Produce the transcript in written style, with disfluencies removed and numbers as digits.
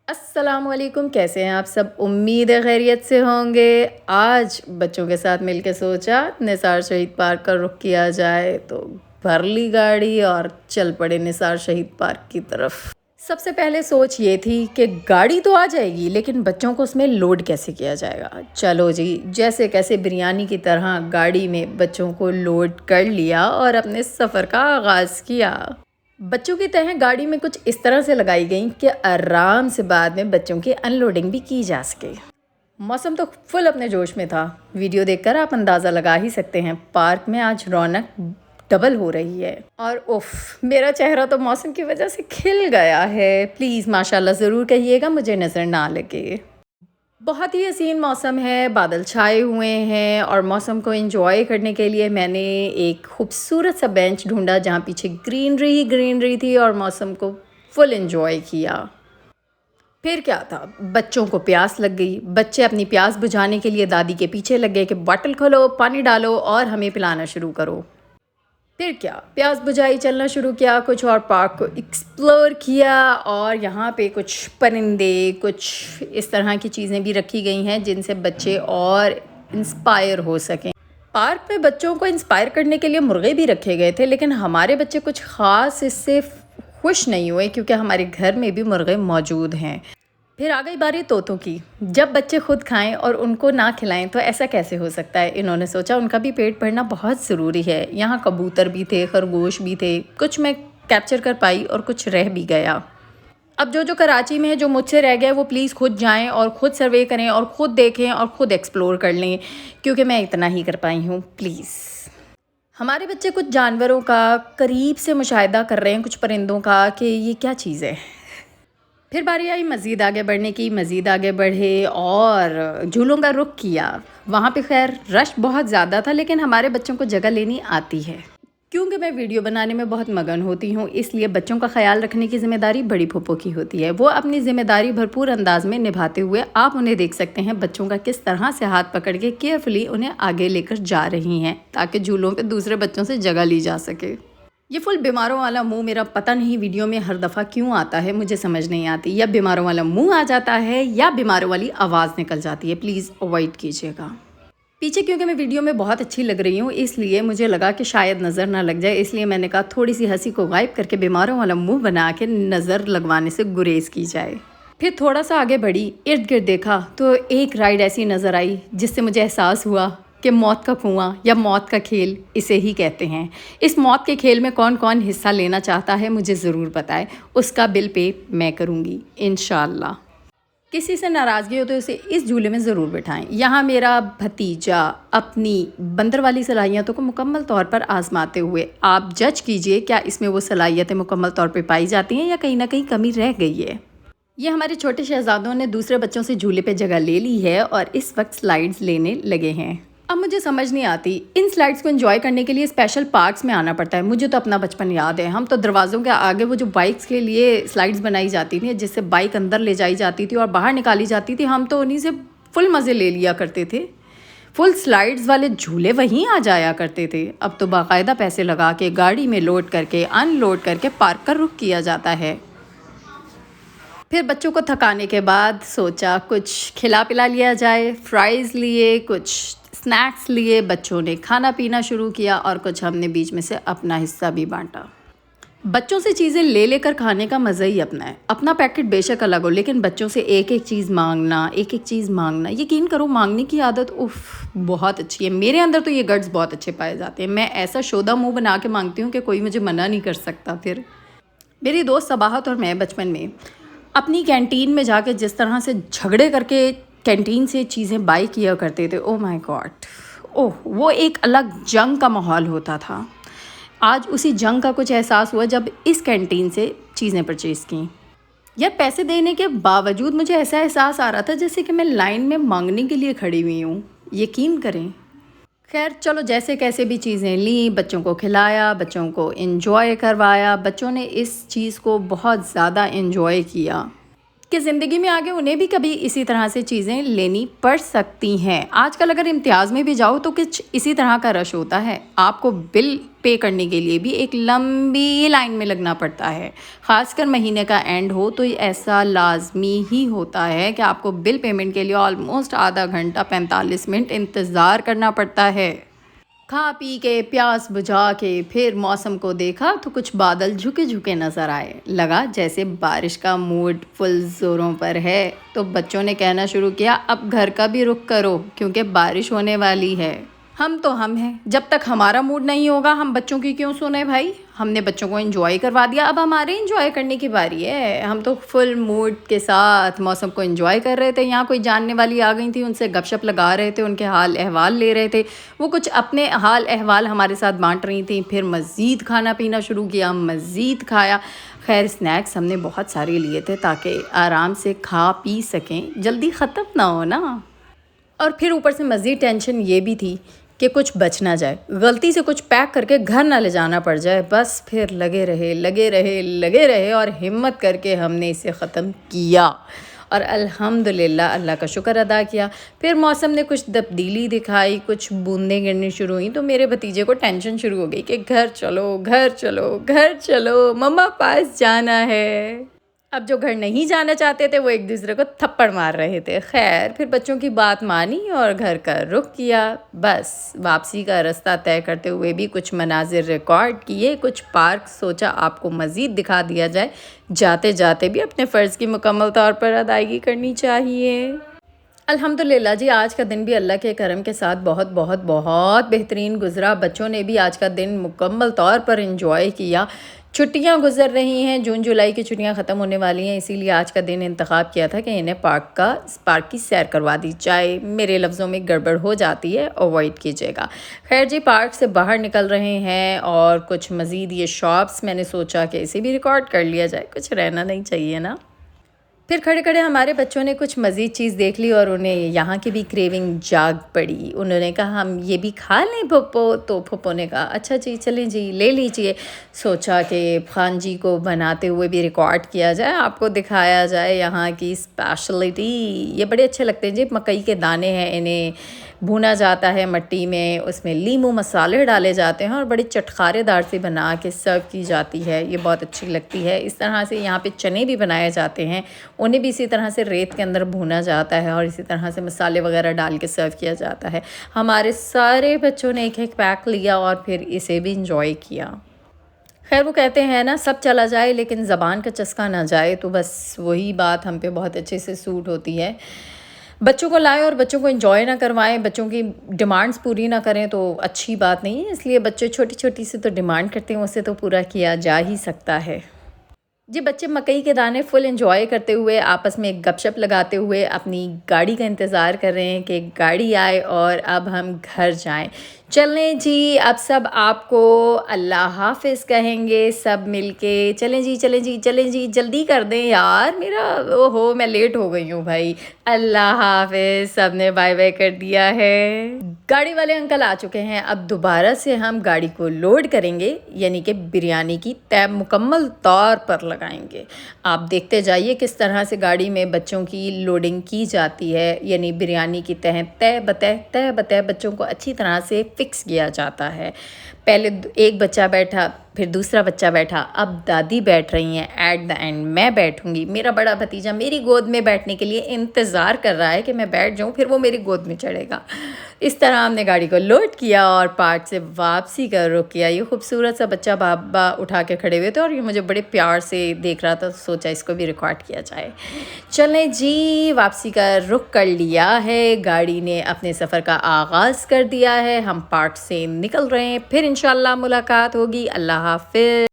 السلام علیکم، کیسے ہیں آپ سب؟ امید ہے خیریت سے ہوں گے۔ آج بچوں کے ساتھ مل کے سوچا نثار شہید پارک کا رخ کیا جائے، تو بھر لی گاڑی اور چل پڑے نثار شہید پارک کی طرف۔ سب سے پہلے سوچ یہ تھی کہ گاڑی تو آ جائے گی، لیکن بچوں کو اس میں لوڈ کیسے کیا جائے گا۔ چلو جی، جیسے کیسے بریانی کی طرح گاڑی میں بچوں کو لوڈ کر لیا اور اپنے سفر کا آغاز کیا۔ بچوں کی تہیں گاڑی میں کچھ اس طرح سے لگائی گئیں کہ آرام سے بعد میں بچوں کی ان لوڈنگ بھی کی جا سکے۔ موسم تو فل اپنے جوش میں تھا، ویڈیو دیکھ کر آپ اندازہ لگا ہی سکتے ہیں پارک میں آج رونق ڈبل ہو رہی ہے۔ اور میرا چہرہ تو موسم کی وجہ سے کھل گیا ہے۔ پلیز ماشاءاللہ ضرور کہیے گا، مجھے نظر نہ لگے۔ بہت ہی حسین موسم ہے، بادل چھائے ہوئے ہیں، اور موسم کو انجوائے کرنے کے لیے میں نے ایک خوبصورت سا بینچ ڈھونڈا جہاں پیچھے گرینری تھی اور موسم کو فل انجوائے کیا۔ پھر کیا تھا، بچوں کو پیاس لگ گئی۔ بچے اپنی پیاس بجھانے کے لیے دادی کے پیچھے لگ گئے کہ باٹل کھولو، پانی ڈالو اور ہمیں پلانا شروع کرو۔ پھر کیا، پیاس بجھائی، چلنا شروع کیا، کچھ اور پارک کو ایکسپلور کیا، اور یہاں پہ کچھ پرندے، کچھ اس طرح کی چیزیں بھی رکھی گئی ہیں جن سے بچے اور انسپائر ہو سکیں۔ پارک میں بچوں کو انسپائر کرنے کے لیے مرغے بھی رکھے گئے تھے، لیکن ہمارے بچے کچھ خاص اس سے خوش نہیں ہوئے کیونکہ ہمارے گھر میں بھی مرغے موجود ہیں۔ پھر آ گئی باری طوطوں کی۔ جب بچے خود کھائیں اور ان کو نہ کھلائیں تو ایسا کیسے ہو سکتا ہے؟ انہوں نے سوچا ان کا بھی پیٹ بھرنا بہت ضروری ہے۔ یہاں کبوتر بھی تھے، خرگوش بھی تھے، کچھ میں کیپچر کر پائی اور کچھ رہ بھی گیا۔ اب جو کراچی میں ہے، جو مجھ سے رہ گیا، وہ پلیز خود جائیں اور خود سروے کریں اور خود دیکھیں اور خود ایکسپلور کر لیں، کیونکہ میں اتنا ہی کر پائی ہوں۔ پلیز، ہمارے بچے کچھ جانوروں کا قریب سے مشاہدہ کر رہے ہیں، کچھ پرندوں کا، کہ یہ کیا چیز ہے۔ پھر باری آئی مزید آگے بڑھنے کی، مزید آگے بڑھے اور جھولوں کا رخ کیا۔ وہاں پہ خیر رش بہت زیادہ تھا، لیکن ہمارے بچوں کو جگہ لینی آتی ہے۔ کیونکہ میں ویڈیو بنانے میں بہت مگن ہوتی ہوں، اس لیے بچوں کا خیال رکھنے کی ذمہ داری بڑی پھوپھو کی ہوتی ہے۔ وہ اپنی ذمہ داری بھرپور انداز میں نبھاتے ہوئے آپ انہیں دیکھ سکتے ہیں بچوں کا کس طرح سے ہاتھ پکڑ کے کیئرفلی انہیں آگے لے کر جا رہی ہیں تاکہ جھولوں پہ دوسرے بچوں سے جگہ لی جا سکے۔ یہ فل بیماروں والا منہ میرا پتہ نہیں ویڈیو میں ہر دفعہ کیوں آتا ہے، مجھے سمجھ نہیں آتی۔ یا بیماروں والا منہ آ جاتا ہے یا بیماروں والی آواز نکل جاتی ہے، پلیز اوائڈ کیجیے گا۔ پیچھے کیونکہ میں ویڈیو میں بہت اچھی لگ رہی ہوں، اس لیے مجھے لگا کہ شاید نظر نہ لگ جائے، اس لیے میں نے کہا تھوڑی سی ہنسی کو غائب کر کے بیماروں والا منہ بنا کے نظر لگوانے سے گریز کی جائے۔ پھر تھوڑا سا آگے بڑھی، ارد گرد دیکھا تو ایک رائڈ ایسی نظر آئی جس سے مجھے احساس ہوا کہ موت کا کنواں یا موت کا کھیل اسے ہی کہتے ہیں۔ اس موت کے کھیل میں کون کون حصہ لینا چاہتا ہے مجھے ضرور بتائے، اس کا بل پے میں کروں گی انشاءاللہ۔ کسی سے ناراضگی ہو تو اسے اس جھولے میں ضرور بٹھائیں۔ یہاں میرا بھتیجا اپنی بندر والی صلاحیتوں کو مکمل طور پر آزماتے ہوئے، آپ جج کیجئے کیا اس میں وہ صلاحیتیں مکمل طور پہ پائی جاتی ہیں یا کہیں نہ کہیں کمی رہ گئی ہے۔ یہ ہمارے چھوٹے شہزادوں نے دوسرے بچوں سے جھولے پہ جگہ لے لی ہے اور اس وقت سلائیڈز لینے لگے ہیں۔ اب مجھے سمجھ نہیں آتی، ان سلائیڈز کو انجوائے کرنے کے لیے اسپیشل پارکس میں آنا پڑتا ہے۔ مجھے تو اپنا بچپن یاد ہے، ہم تو دروازوں کے آگے وہ جو بائکس کے لیے سلائیڈز بنائی جاتی تھیں جس سے بائک اندر لے جائی جاتی تھی اور باہر نکالی جاتی تھی، ہم تو انہی سے فل مزے لے لیا کرتے تھے۔ فل سلائیڈز والے جھولے وہیں آ جایا کرتے تھے۔ اب تو باقاعدہ پیسے لگا کے گاڑی میں لوڈ کر کے ان لوڈ کر کے پارک کا رخ کیا جاتا ہے۔ پھر بچوں کو تھکانے کے بعد سوچا کچھ کھلا پلا لیا جائے، فرائز لیے، کچھ سنیکس لیے، بچوں نے کھانا پینا شروع کیا اور کچھ ہم نے بیچ میں سے اپنا حصہ بھی بانٹا۔ بچوں سے چیزیں لے لے کر کھانے کا مزہ ہی اپنا ہے۔ اپنا پیکٹ بے شک الگ ہو، لیکن بچوں سے ایک ایک چیز مانگنا، ایک ایک چیز مانگنا، یقین کرو مانگنے کی عادت بہت اچھی ہے۔ میرے اندر تو یہ گٹس بہت اچھے پائے جاتے ہیں، میں ایسا شودہ منہ بنا کے مانگتی ہوں کہ کوئی مجھے منع نہیں کر سکتا۔ پھر میری دوست صباحت اور میں بچپن میں اپنی کینٹین میں جا کے جس طرح سے جھگڑے کر کے کینٹین سے چیزیں بائی کیا کرتے تھے، او مائی گاڈ، وہ ایک الگ جنگ کا ماحول ہوتا تھا۔ آج اسی جنگ کا کچھ احساس ہوا جب اس کینٹین سے چیزیں پرچیز کیں۔ یا پیسے دینے کے باوجود مجھے ایسا احساس آ رہا تھا جیسے کہ میں لائن میں مانگنے کے لیے کھڑی ہوئی ہوں، یقین کریں۔ خیر چلو، جیسے کیسے بھی چیزیں لیں، بچوں کو کھلایا، بچوں کو انجوائے کروایا۔ بچوں نے اس چیز کو بہت زیادہ انجوائے کیا۔ کہ زندگی میں آگے انہیں بھی کبھی اسی طرح سے چیزیں لینی پڑ سکتی ہیں۔ آج کل اگر امتیاز میں بھی جاؤ تو کچھ اسی طرح کا رش ہوتا ہے، آپ کو بل پے کرنے کے لیے بھی ایک لمبی لائن میں لگنا پڑتا ہے، خاص کر مہینے کا اینڈ ہو تو ایسا لازمی ہی ہوتا ہے کہ آپ کو بل پیمنٹ کے لیے آلموسٹ آدھا گھنٹہ 45 منٹ انتظار کرنا پڑتا ہے۔ کھا پی کے پیاس بجھا کے پھر موسم کو دیکھا تو کچھ بادل جھکے جھکے نظر آئے، لگا جیسے بارش کا موڈ فل زوروں پر ہے، تو بچوں نے کہنا شروع کیا اب گھر کا بھی رخ کرو کیونکہ بارش ہونے والی ہے۔ ہم ہیں، جب تک ہمارا موڈ نہیں ہوگا ہم بچوں کی کیوں سنیں بھائی؟ ہم نے بچوں کو انجوائے کروا دیا، اب ہمارے انجوائے کرنے کی باری ہے۔ ہم تو فل موڈ کے ساتھ موسم کو انجوائے کر رہے تھے، یہاں کوئی جاننے والی آ گئی تھی، ان سے گپ شپ لگا رہے تھے، ان کے حال احوال لے رہے تھے، وہ کچھ اپنے حال احوال ہمارے ساتھ بانٹ رہی تھیں، پھر مزید کھانا پینا شروع کیا، مزید کھایا۔ خیر اسنیکس ہم نے بہت سارے لیے تھے تاکہ آرام سے کھا پی سکیں، جلدی ختم نہ ہو نا۔ اور پھر اوپر سے مزید ٹینشن یہ بھی تھی کہ کچھ بچ نہ جائے، غلطی سے کچھ پیک کر کے گھر نہ لے جانا پڑ جائے۔ بس پھر لگے رہے اور ہمت کر کے ہم نے اسے ختم کیا اور الحمدللہ اللہ کا شکر ادا کیا۔ پھر موسم نے کچھ تبدیلی دکھائی، کچھ بوندیں گرنی شروع ہوئیں تو میرے بھتیجے کو ٹینشن شروع ہو گئی کہ گھر چلو مما پاس جانا ہے۔ اب جو گھر نہیں جانا چاہتے تھے وہ ایک دوسرے کو تھپڑ مار رہے تھے۔ خیر پھر بچوں کی بات مانی اور گھر کا رخ کیا۔ بس واپسی کا رستہ طے کرتے ہوئے بھی کچھ مناظر ریکارڈ کیے، کچھ پارک سوچا آپ کو مزید دکھا دیا جائے، جاتے جاتے بھی اپنے فرض کی مکمل طور پر ادائیگی کرنی چاہیے۔ الحمدللہ جی آج کا دن بھی اللہ کے کرم کے ساتھ بہت بہترین گزرا۔ بچوں نے بھی آج کا دن مکمل طور پر انجوائے کیا۔ چھٹیاں گزر رہی ہیں، جون جولائی کی چھٹیاں ختم ہونے والی ہیں، اسی لیے آج کا دن انتخاب کیا تھا کہ انہیں پارک کی سیر کروا دی جائے۔ میرے لفظوں میں گڑبڑ ہو جاتی ہے، اوائڈ کیجیے گا۔ خیر جی پارک سے باہر نکل رہے ہیں اور کچھ مزید یہ شاپس میں نے سوچا کہ اسے بھی ریکارڈ کر لیا جائے، کچھ رہنا نہیں چاہیے نا۔ پھر کھڑے ہمارے بچوں نے کچھ مزید چیز دیکھ لی اور انہیں یہاں کی بھی کریونگ جاگ پڑی۔ انہوں نے کہا ہم یہ بھی کھا لیں پھپھو، تو پھپھو نے کہا اچھا جی چلیں جی لے لیجئے۔ سوچا کہ خان جی کو بناتے ہوئے بھی ریکارڈ کیا جائے، آپ کو دکھایا جائے یہاں کی اسپیشلٹی۔ یہ بڑے اچھے لگتے ہیں جی، مکئی کے دانے ہیں، انہیں بھونا جاتا ہے مٹی میں، اس میں لیموں مسالے ڈالے جاتے ہیں اور بڑی چٹخارے دار سے بنا کے سرو کی جاتی ہے، یہ بہت اچھی لگتی ہے۔ اس طرح سے یہاں پہ چنے بھی بنائے جاتے ہیں، انہیں بھی اسی طرح سے ریت کے اندر بھونا جاتا ہے اور اسی طرح سے مسالے وغیرہ ڈال کے سرو کیا جاتا ہے۔ ہمارے سارے بچوں نے ایک پیک لیا اور پھر اسے بھی انجوائے کیا۔ خیر وہ کہتے ہیں نا سب چلا جائے لیکن زبان کا چسکا نہ جائے، تو بس وہی بات ہم پہ بہت اچھے سے سوٹ ہوتی ہے۔ بچوں کو لائیں اور بچوں کو انجوائے نہ کروائیں، بچوں کی ڈیمانڈز پوری نہ کریں تو اچھی بات نہیں ہے، اس لیے بچے چھوٹی سے تو ڈیمانڈ کرتے ہیں، اسے تو پورا کیا جا ہی سکتا ہے۔ جی بچے مکئی کے دانے فل انجوائے کرتے ہوئے آپس میں گپ شپ لگاتے ہوئے اپنی گاڑی کا انتظار کر رہے ہیں کہ گاڑی آئے اور اب ہم گھر جائیں۔ چلیں جی اب سب آپ کو اللہ حافظ کہیں گے سب مل کے۔ چلیں جی جلدی کر دیں یار، میرا میں لیٹ ہو گئی ہوں بھائی۔ اللہ حافظ، سب نے بائے بائے کر دیا ہے۔ گاڑی والے انکل آ چکے ہیں، اب دوبارہ سے ہم گاڑی کو لوڈ کریں گے، یعنی کہ بریانی کی تہ مکمل طور پر لگائیں گے۔ آپ دیکھتے جائیے کس طرح سے گاڑی میں بچوں کی لوڈنگ کی جاتی ہے، یعنی بریانی کی تہ بتہ بچوں کو اچھی طرح سے فکس کیا جاتا ہے۔ پہلے ایک بچہ بیٹھا، پھر دوسرا بچہ بیٹھا، اب دادی بیٹھ رہی ہیں، ایٹ دا اینڈ میں بیٹھوں گی۔ میرا بڑا بھتیجا میری گود میں بیٹھنے کے لیے انتظار کر رہا ہے کہ میں بیٹھ جاؤں، پھر وہ میری گود میں چڑھے گا۔ اس طرح ہم نے گاڑی کو لوڈ کیا اور پارک سے واپسی کا رخ کیا۔ یہ خوبصورت سا بچہ بابا اٹھا کے کھڑے ہوئے تھے اور یہ مجھے بڑے پیار سے دیکھ رہا تھا، سوچا اس کو بھی ریکارڈ کیا جائے۔ چلیں جی واپسی کا رخ کر لیا ہے، گاڑی نے اپنے سفر کا آغاز کر دیا ہے، ہم پارک سے نکل رہے ہیں، پھر انشاءاللہ ملاقات ہوگی۔ اللہ حافظ۔